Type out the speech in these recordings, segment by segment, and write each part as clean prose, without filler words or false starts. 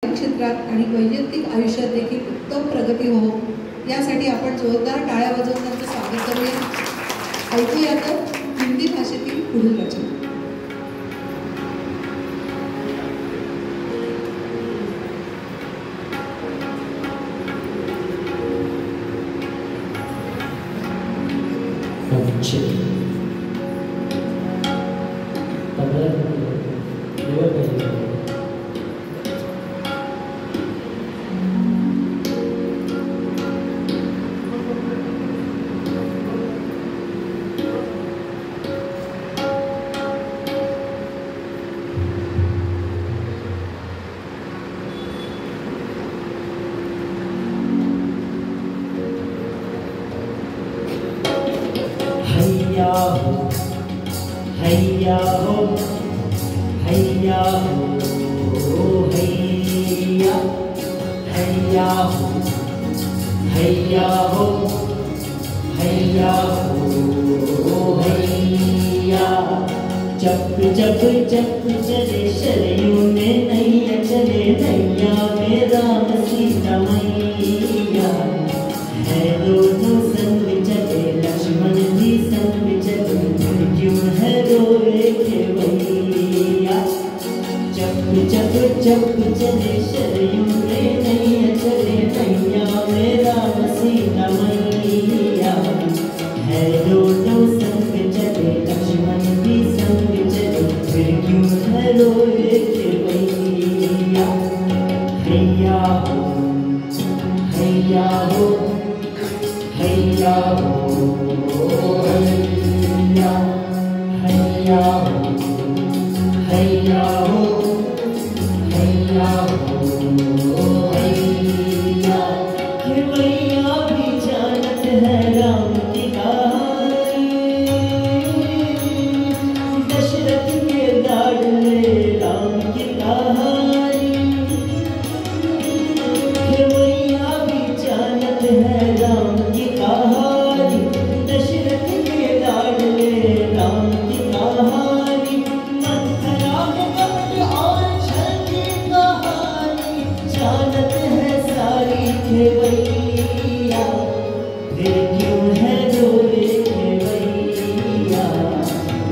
क्षेत्रात आणि वैयक्तिक आयुष्यात देखील उत्तम प्रगती हो यासाठी आपण जोरदार टाळ्या वाजवून त्यांचं स्वागत करूया। ऐकूया तर हिंदी भाषेतील पुढील रचना। हैया हो हैया हो हैया हैया हो हैया हो हैया हो हैया। जप जप जप चले शरयू में नैया चले नैया में राम सीता मैया है दोनों संग चले लक्ष्मण भी संग चले क्यों है रोए खेवैया। जप जप जप चले शरयू में नैया चले नैया में राम सीता मैया है दोनों संग चले लक्ष्मण भी संग चले फिर क्यों है रोए खेवैया। हैया हो हैया हो हैया हो हैया हैया हो हैया हो हैया हो हैया। खेवैया भी जानत है राम की कहानी दशरथ के लाडले राम की कहानी। खेवैया भी जानत है राम की कहानी दशरथ के लाडले राम की कहानी। मंथरा में कपट और छल की कहानी जानत है सारी खेवैया फिर क्यों है रोए खेवैया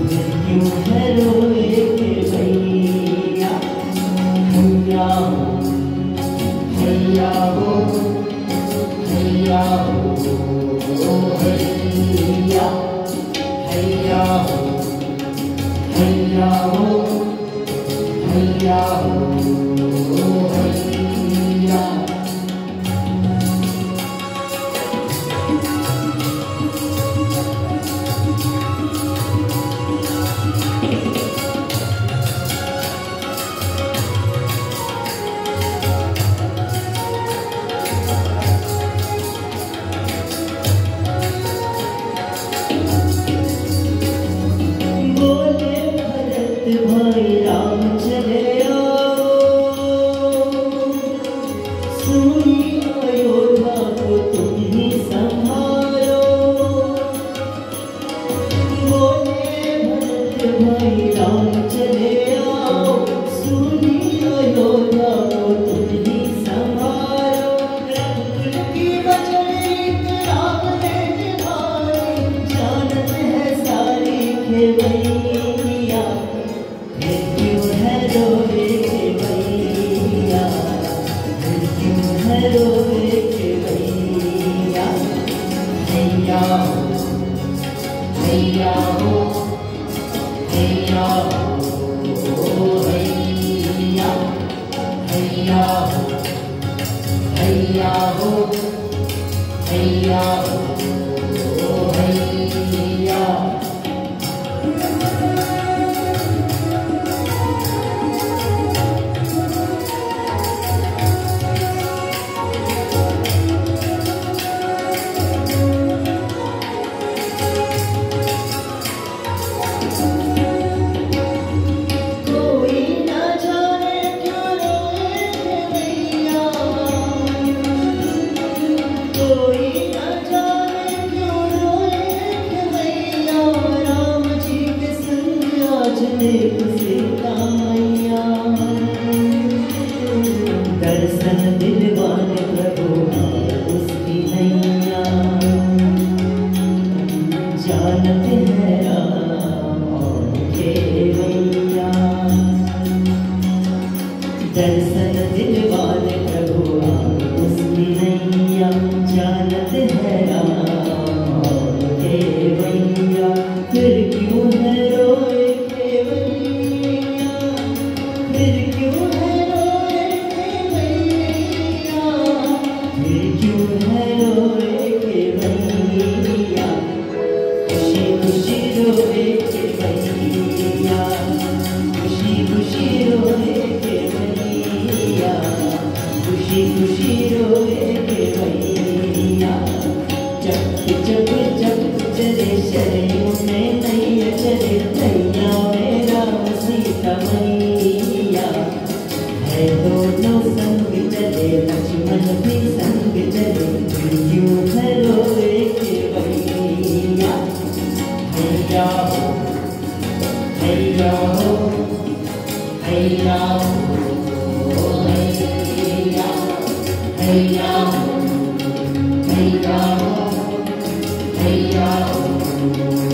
फिर क्यों है रोए खेवैया। हैया हो हैया हो हैया हो हैया हैया हो हैया हो हैया हो हैया। बोले भरत भाई राम चले आओ सुनी अयोध्या को तुम ही संभालो। बोले भरत भाई राम चले आओ सुनी अयोध्या को तुम ही संभालो। रघुकुल की बचड़ी राम ने निभाई जानत है सारी खेवैया फिर क्यों है रोए खेवैया फिर क्यों है रोए खेवैया। हैया हो हैया हो हैया हो हैया हैया हो हैया हो हैया हो हैया। कोई न जाने क्यों रोए खेवैया कोई न जाने दर्शन दिलवाने प्रभु आए उसकी नैया जानत है राम और केवैया दर्शन दिलवाने प्रभु आए उसकी नैया जानत है राम और केवैया फिर क्यों है रोए केवैया फिर क्यों है रोए केवैया फिर क्यों है रोए केवैया खुशी खुशी रोए केवैया खुशी खुशी रोए केवैया खुशी खुशी रोए केवैया जब जब जब चले शरीर में नैया चले नैया में राम सीता मैया है दोनों संग चले लक्ष्मण भी संग चले क्यों है रोए केवैया हैया हो हैया हो हैया हो हैया हैया हो हैया हो हैया हो